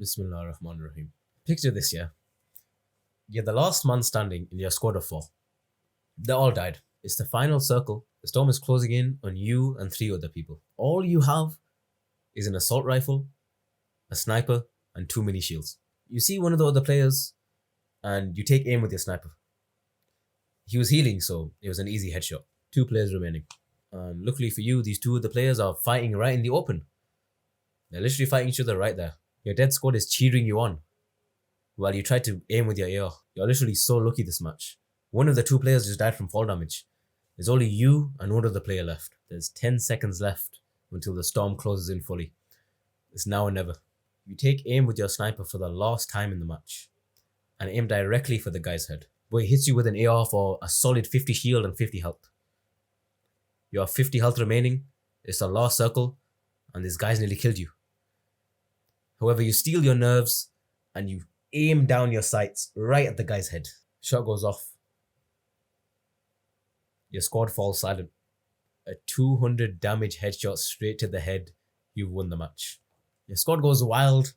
Bismillah ar-Rahman ar-Rahim. Picture this, yeah? You're the last man standing in your squad of 4. They all died. It's the final circle. The storm is closing in on you and 3 other people. All you have is an assault rifle, a sniper, and 2 mini shields. You see one of the other players and you take aim with your sniper. He was healing, so it was an easy headshot. 2 players remaining. And luckily for you, these 2 other players are fighting right in the open. They're literally fighting each other right there. Your dead squad is cheering you on while you try to aim with your AR. You're literally so lucky this match. One of the 2 players just died from fall damage. There's only you and one other player left. There's 10 seconds left until the storm closes in fully. It's now or never. You take aim with your sniper for the last time in the match and aim directly for the guy's head. But it hits you with an AR for a solid 50 shield and 50 health. You have 50 health remaining. It's the last circle and this guy's nearly killed you. However, you steel your nerves and you aim down your sights right at the guy's head. Shot goes off. Your squad falls silent. A 200 damage headshot straight to the head. You've won the match. Your squad goes wild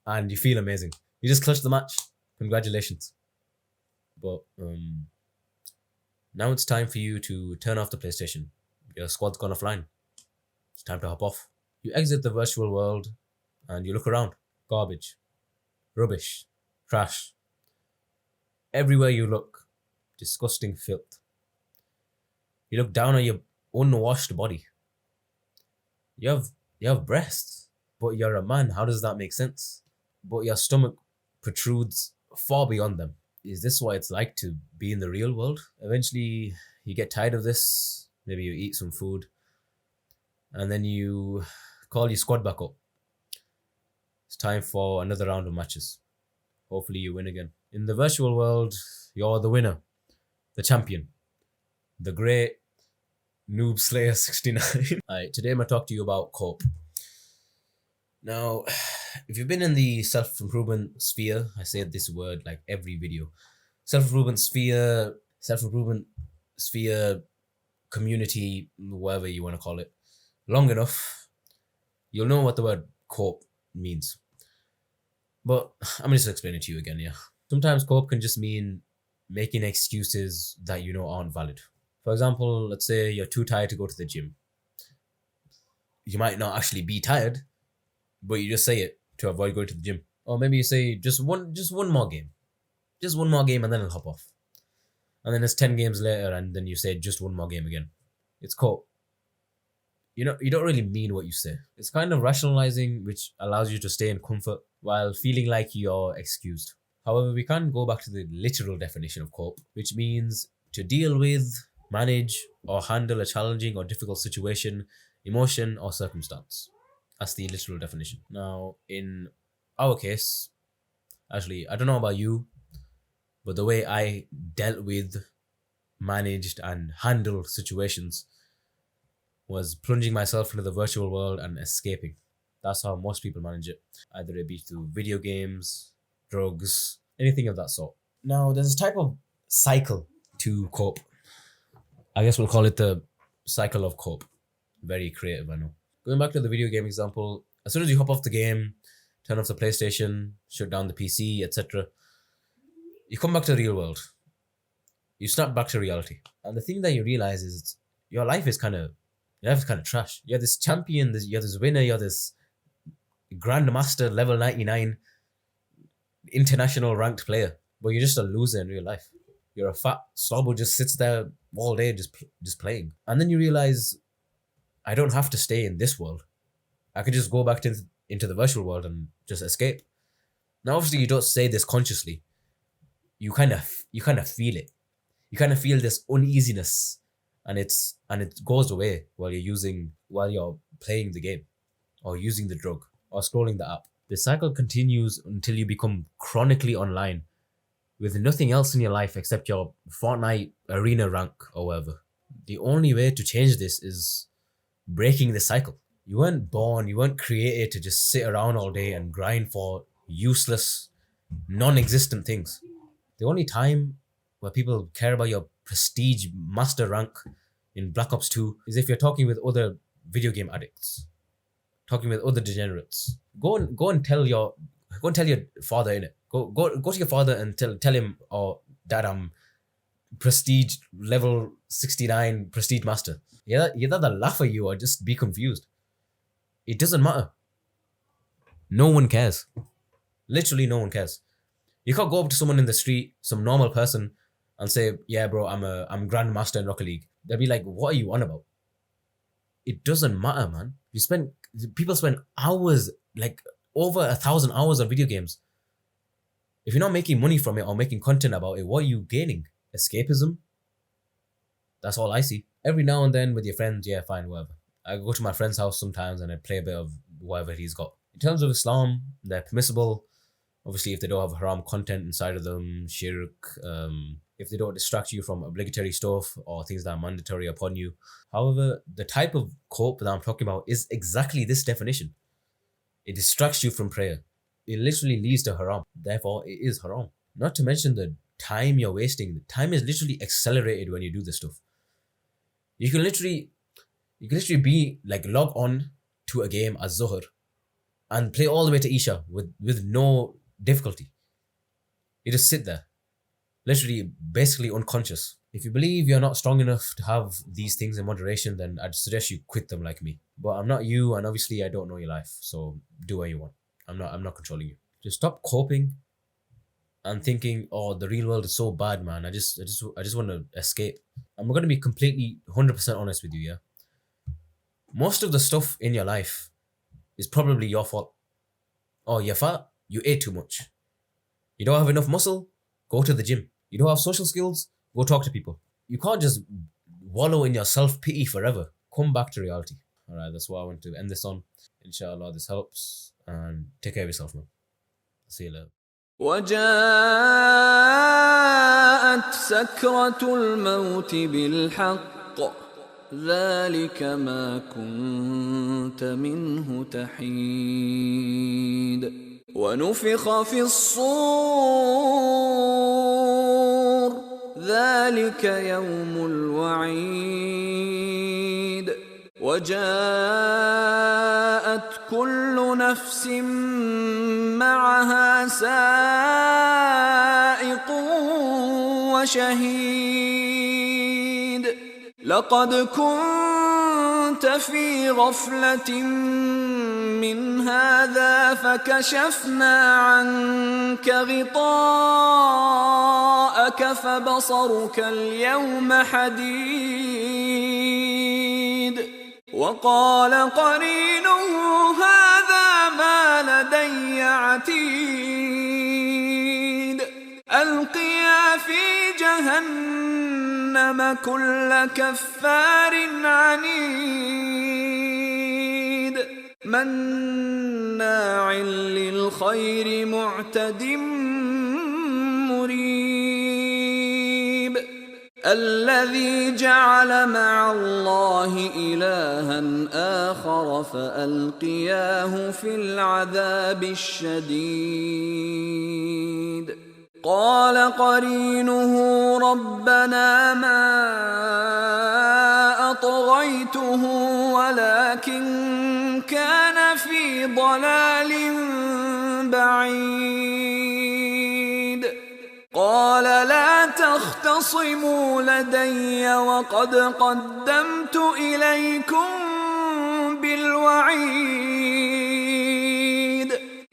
and you feel amazing. You just clutched the match. Congratulations. But now it's time for you to turn off the PlayStation. Your squad's gone offline. It's time to hop off. You exit the virtual world and you look around. Garbage. Rubbish. Trash. Everywhere you look. Disgusting filth. You look down on your unwashed body. You have breasts, but you're a man. How does that make sense? But your stomach protrudes far beyond them. Is this what it's like to be in the real world? Eventually, you get tired of this. Maybe you eat some food. And then you call your squad back up. It's time for another round of matches. Hopefully you win again. In the virtual world, you're the winner. The champion. The great Noob Slayer 69. Alright, today I'm going to talk to you about cope. Now, if you've been in the self-improvement sphere, I say this word like every video. Self-improvement sphere, community, whatever you want to call it, long enough, you'll know what the word cope means. But I'm just explaining it to you again, yeah. Sometimes cope can just mean making excuses that you know aren't valid. For example, let's say you're too tired to go to the gym. You might not actually be tired, but you just say it to avoid going to the gym. Or maybe you say just one more game. Just one more game and then I'll hop off. And then it's 10 games later and then you say just one more game again. It's cope. You don't really mean what you say. It's kind of rationalizing, which allows you to stay in comfort while feeling like you're excused. However, we can go back to the literal definition of cope, which means to deal with, manage, or handle a challenging or difficult situation, emotion, or circumstance. That's the literal definition. Now, in our case, actually, I don't know about you, but the way I dealt with, managed, and handled situations was plunging myself into the virtual world and escaping. That's how most people manage it. Either it be through video games, drugs, anything of that sort. Now, there's a type of cycle to cope. I guess we'll call it the cycle of cope. Very creative, I know. Going back to the video game example, as soon as you hop off the game, turn off the PlayStation, shut down the PC, etc., you come back to the real world. You snap back to reality. And the thing that you realize is your life is kind of trash. You're this champion, you're this winner, you're this grandmaster level 99 international ranked player, but you're just a loser in real life. You're a fat slob who just sits there all day just playing. And then you realize, I don't have to stay in this world. I could just go back into the virtual world and just escape. Now, obviously, you don't say this consciously. You kind of feel it. You kind of feel this uneasiness, and it goes away while you're playing the game, or using the drug, or scrolling the app. The cycle continues until you become chronically online, with nothing else in your life except your Fortnite arena rank or whatever. The only way to change this is breaking the cycle. You weren't created to just sit around all day and grind for useless, non-existent things. The only time where people care about your prestige master rank in Black Ops 2 is if you're talking with other video game addicts, talking with other degenerates. Go and tell Go and tell your father, innit? Go to your father and tell him, oh, dad, I'm prestige level 69 prestige master. Yeah, either they'll laugh at you or just be confused. It doesn't matter. No one cares. Literally no one cares. You can't go up to someone in the street, some normal person, and say, yeah, bro, I'm grandmaster in Rocket League. They'll be like, what are you on about? It doesn't matter, man. People spend hours, like over 1,000 hours on video games. If you're not making money from it or making content about it, what are you gaining? Escapism? That's all I see. Every now and then with your friends, yeah, fine, whatever. I go to my friend's house sometimes and I play a bit of whatever he's got. In terms of Islam, they're permissible. Obviously, if they don't have haram content inside of them, shirk, if they don't distract you from obligatory stuff or things that are mandatory upon you. However, the type of cope that I'm talking about is exactly this definition. It distracts you from prayer. It literally leads to haram. Therefore, it is haram. Not to mention the time you're wasting. The time is literally accelerated when you do this stuff. You can literally be like log on to a game as Zuhr and play all the way to Isha with no difficulty. You just sit there, literally basically unconscious. If you believe you're not strong enough to have these things in moderation, then I'd suggest you quit them like me. But I'm not you, and obviously I don't know your life, so do what you want. I'm not controlling you. Just stop coping and thinking, oh, the real world is so bad, man. I just want to escape. I'm going to be completely 100% honest with you, yeah? Most of the stuff in your life is probably your fault. Oh, you're fat? You ate too much. You don't have enough muscle? Go to the gym. You don't have social skills? Go talk to people. You can't just wallow in your self-pity forever. Come back to reality. Alright, that's what I want to end this on. Inshallah, this helps. And take care of yourself, man. See you later. وجاءت سكرة الموت بالحق ذلك ما كنت منه تحيد ونفخ في الصور ذلك يوم الوعيد وجاءت كل نفس معها سائق وشهيد لقد كنت في غفلة من هذا فكشفنا عنك غطاءك فبصرك اليوم حديد وقال قرينه هذا ما لدي عتيد ألقيا في جهنم كل كفار عنيد مناع للخير معتد مريب الذي جعل مع الله إلها آخر فألقياه في العذاب الشديد قال قرينه ربنا ما أطغيته ولكن كان في ضلال بعيد قال لا تختصموا لدي وقد قدمت إليكم بالوعيد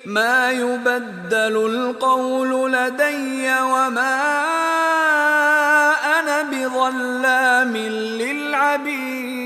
ما يبدل القول لدي وما أنا بظلام للعبيد